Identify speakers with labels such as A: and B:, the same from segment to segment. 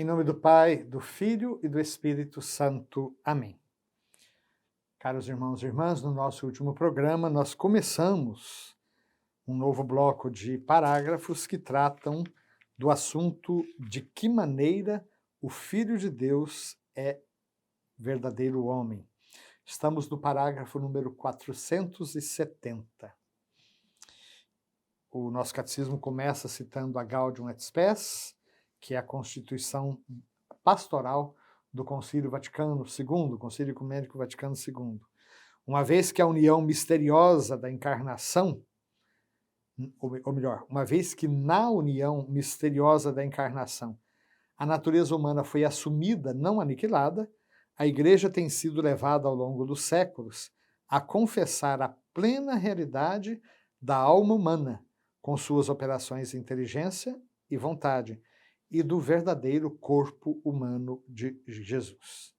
A: Em nome do Pai, do Filho e do Espírito Santo. Amém. Caros irmãos e irmãs, no nosso último programa nós começamos um novo bloco de parágrafos que tratam do assunto de que maneira o Filho de Deus é verdadeiro homem. Estamos no parágrafo número 470. O nosso catecismo começa citando a Gaudium et Spes, que é a constituição pastoral do Concílio Vaticano II, Concílio Ecumênico Vaticano II. Uma vez que a união misteriosa da encarnação, ou melhor, uma vez que na união misteriosa da encarnação a natureza humana foi assumida, não aniquilada, a Igreja tem sido levada ao longo dos séculos a confessar a plena realidade da alma humana, com suas operações de inteligência e vontade, e do verdadeiro corpo humano de Jesus.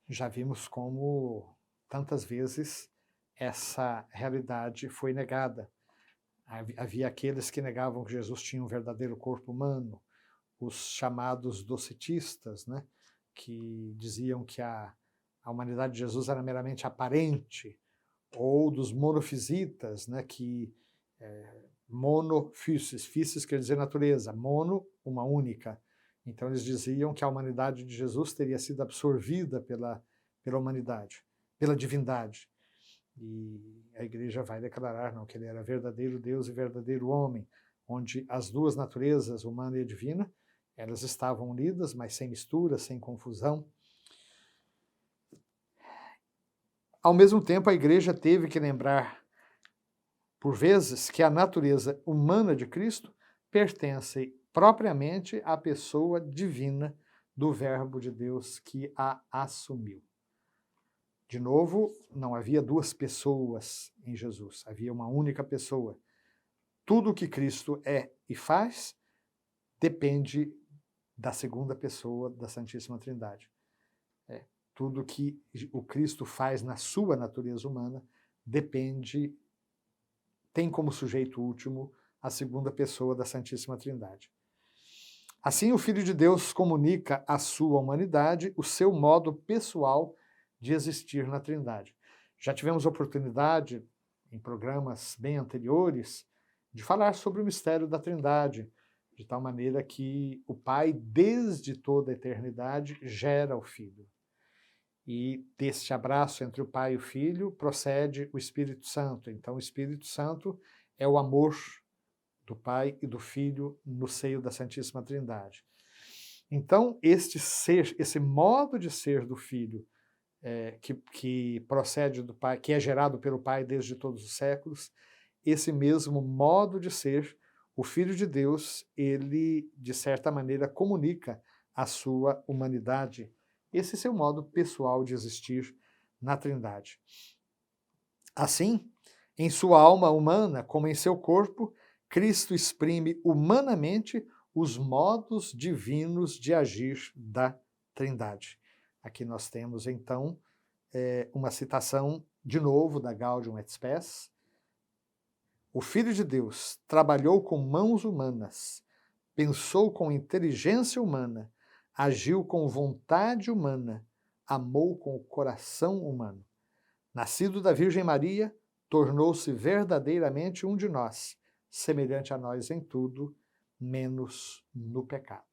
A: Já vimos como tantas vezes essa realidade foi negada. Havia aqueles que negavam que Jesus tinha um verdadeiro corpo humano, os chamados docetistas, né, que diziam que a humanidade de Jesus era meramente aparente, ou dos monofisitas, né, que monophysis, physis quer dizer natureza, mono, uma única. Então eles diziam que a humanidade de Jesus teria sido absorvida pela humanidade, pela divindade. E a Igreja vai declarar não, que ele era verdadeiro Deus e verdadeiro homem, onde as duas naturezas, humana e divina, elas estavam unidas, mas sem mistura, sem confusão. Ao mesmo tempo, a Igreja teve que lembrar por vezes, que a natureza humana de Cristo pertence propriamente à pessoa divina do Verbo de Deus que a assumiu. De novo, não havia duas pessoas em Jesus, havia uma única pessoa. Tudo o que Cristo é e faz depende da segunda pessoa da Santíssima Trindade. Tudo que o Cristo faz na sua natureza humana tem como sujeito último a segunda pessoa da Santíssima Trindade. Assim, o Filho de Deus comunica à sua humanidade o seu modo pessoal de existir na Trindade. Já tivemos oportunidade, em programas bem anteriores, de falar sobre o mistério da Trindade, de tal maneira que o Pai, desde toda a eternidade, gera o Filho. E deste abraço entre o Pai e o Filho procede o Espírito Santo. Então o Espírito Santo é o amor do Pai e do Filho no seio da Santíssima Trindade. Então esse modo de ser do Filho, que procede do Pai, que é gerado pelo Pai desde todos os séculos, esse mesmo modo de ser, o Filho de Deus, ele de certa maneira comunica a sua humanidade. Esse é seu modo pessoal de existir na Trindade. Assim, em sua alma humana, como em seu corpo, Cristo exprime humanamente os modos divinos de agir da Trindade. Aqui nós temos, então, uma citação, de novo, da Gaudium et Spes. O Filho de Deus trabalhou com mãos humanas, pensou com inteligência humana, agiu com vontade humana, amou com o coração humano. Nascido da Virgem Maria, tornou-se verdadeiramente um de nós, semelhante a nós em tudo, menos no pecado.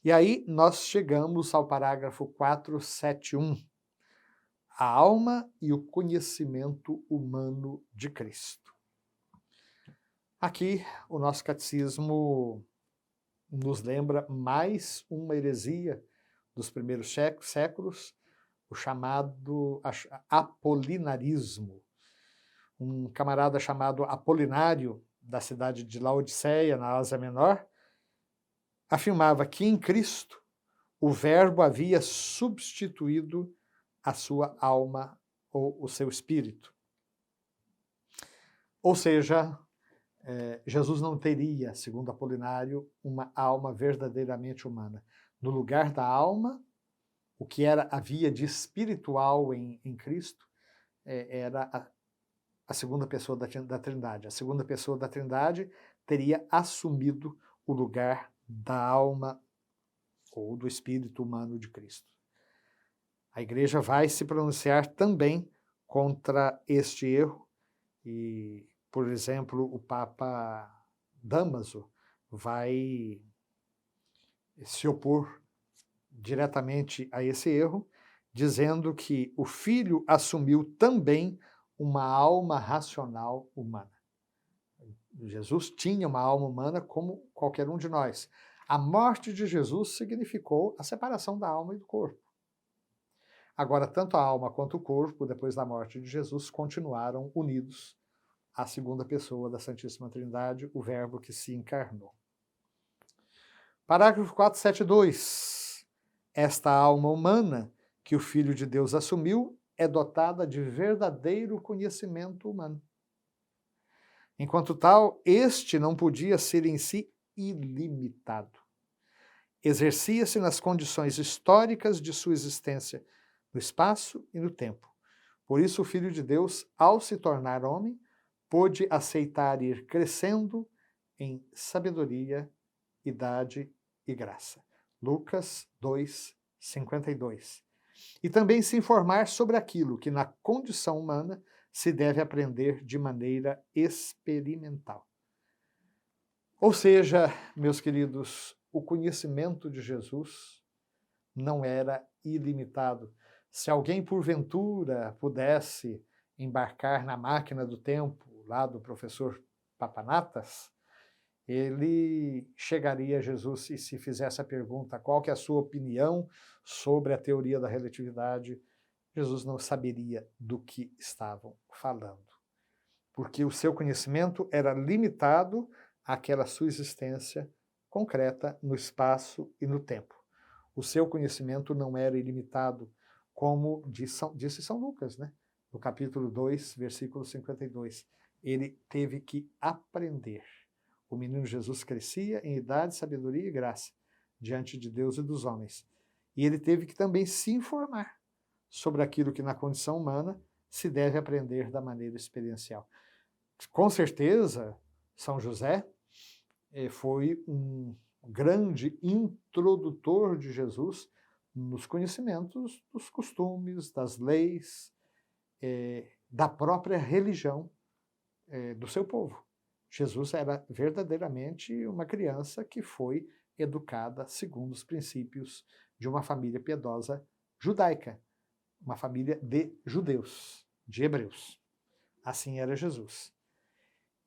A: E aí nós chegamos ao parágrafo 471, a alma e o conhecimento humano de Cristo. Aqui o nosso catecismo nos lembra mais uma heresia dos primeiros séculos, o chamado apolinarismo. Um camarada chamado Apolinário, da cidade de Laodiceia, na Ásia Menor, afirmava que em Cristo o Verbo havia substituído a sua alma ou o seu espírito. Ou seja, Jesus não teria, segundo Apolinário, uma alma verdadeiramente humana. No lugar da alma, o que havia de espiritual em Cristo era a segunda pessoa da Trindade. A segunda pessoa da Trindade teria assumido o lugar da alma ou do espírito humano de Cristo. A Igreja vai se pronunciar também contra este erro e, por exemplo, o Papa Damaso vai se opor diretamente a esse erro, dizendo que o Filho assumiu também uma alma racional humana. Jesus tinha uma alma humana como qualquer um de nós. A morte de Jesus significou a separação da alma e do corpo. Agora, tanto a alma quanto o corpo, depois da morte de Jesus, continuaram unidos à segunda pessoa da Santíssima Trindade, o Verbo que se encarnou. Parágrafo 472. Esta alma humana que o Filho de Deus assumiu é dotada de verdadeiro conhecimento humano. Enquanto tal, este não podia ser em si ilimitado. Exercia-se nas condições históricas de sua existência, no espaço e no tempo. Por isso, o Filho de Deus, ao se tornar homem, pôde aceitar ir crescendo em sabedoria, idade e graça. Lucas 2, 52. E também se informar sobre aquilo que, na condição humana, se deve aprender de maneira experimental. Ou seja, meus queridos, o conhecimento de Jesus não era ilimitado. Se alguém, porventura, pudesse embarcar na máquina do tempo, lá do professor Papanatas, ele chegaria a Jesus e se fizesse a pergunta qual que é a sua opinião sobre a teoria da relatividade, Jesus não saberia do que estavam falando, porque o seu conhecimento era limitado àquela sua existência concreta no espaço e no tempo. O seu conhecimento não era ilimitado, como disse São Lucas, né? No capítulo 2, versículo 52. Ele teve que aprender. O menino Jesus crescia em idade, sabedoria e graça diante de Deus e dos homens. E ele teve que também se informar sobre aquilo que na condição humana se deve aprender da maneira experiencial. Com certeza, São José foi um grande introdutor de Jesus nos conhecimentos dos costumes, das leis, da própria religião do seu povo. Jesus era verdadeiramente uma criança que foi educada segundo os princípios de uma família piedosa judaica, uma família de judeus, de hebreus. Assim era Jesus.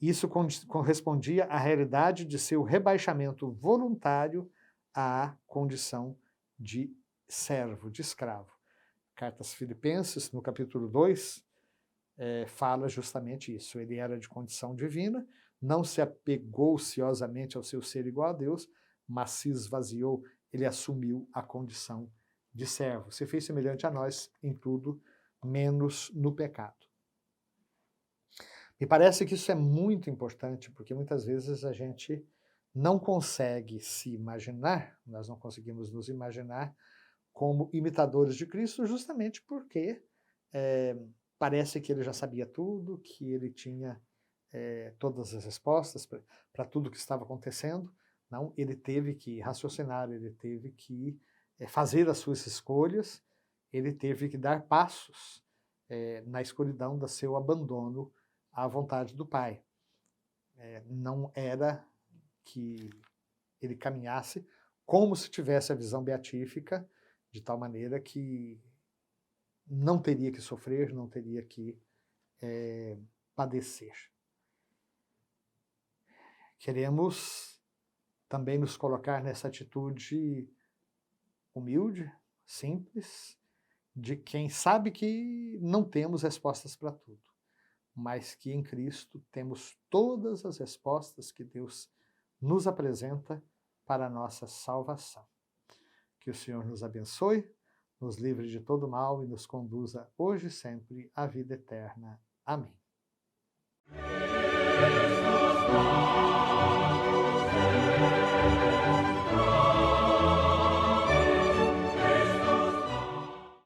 A: Isso correspondia à realidade de seu rebaixamento voluntário à condição de servo, de escravo. Cartas Filipenses, no capítulo 2, fala justamente isso. Ele era de condição divina, não se apegou ociosamente ao seu ser igual a Deus, mas se esvaziou, ele assumiu a condição de servo. Se fez semelhante a nós em tudo, menos no pecado. Me parece que isso é muito importante, porque muitas vezes a gente não consegue se imaginar, nós não conseguimos nos imaginar como imitadores de Cristo, justamente porque parece que ele já sabia tudo, que ele tinha todas as respostas para tudo que estava acontecendo. Não, ele teve que raciocinar, ele teve que fazer as suas escolhas, ele teve que dar passos na escuridão do seu abandono à vontade do Pai. Não era que ele caminhasse como se tivesse a visão beatífica, de tal maneira que não teria que sofrer, não teria que padecer. Queremos também nos colocar nessa atitude humilde, simples, de quem sabe que não temos respostas para tudo, mas que em Cristo temos todas as respostas que Deus nos apresenta para a nossa salvação. Que o Senhor nos abençoe, nos livre de todo mal e nos conduza hoje e sempre à vida eterna. Amém.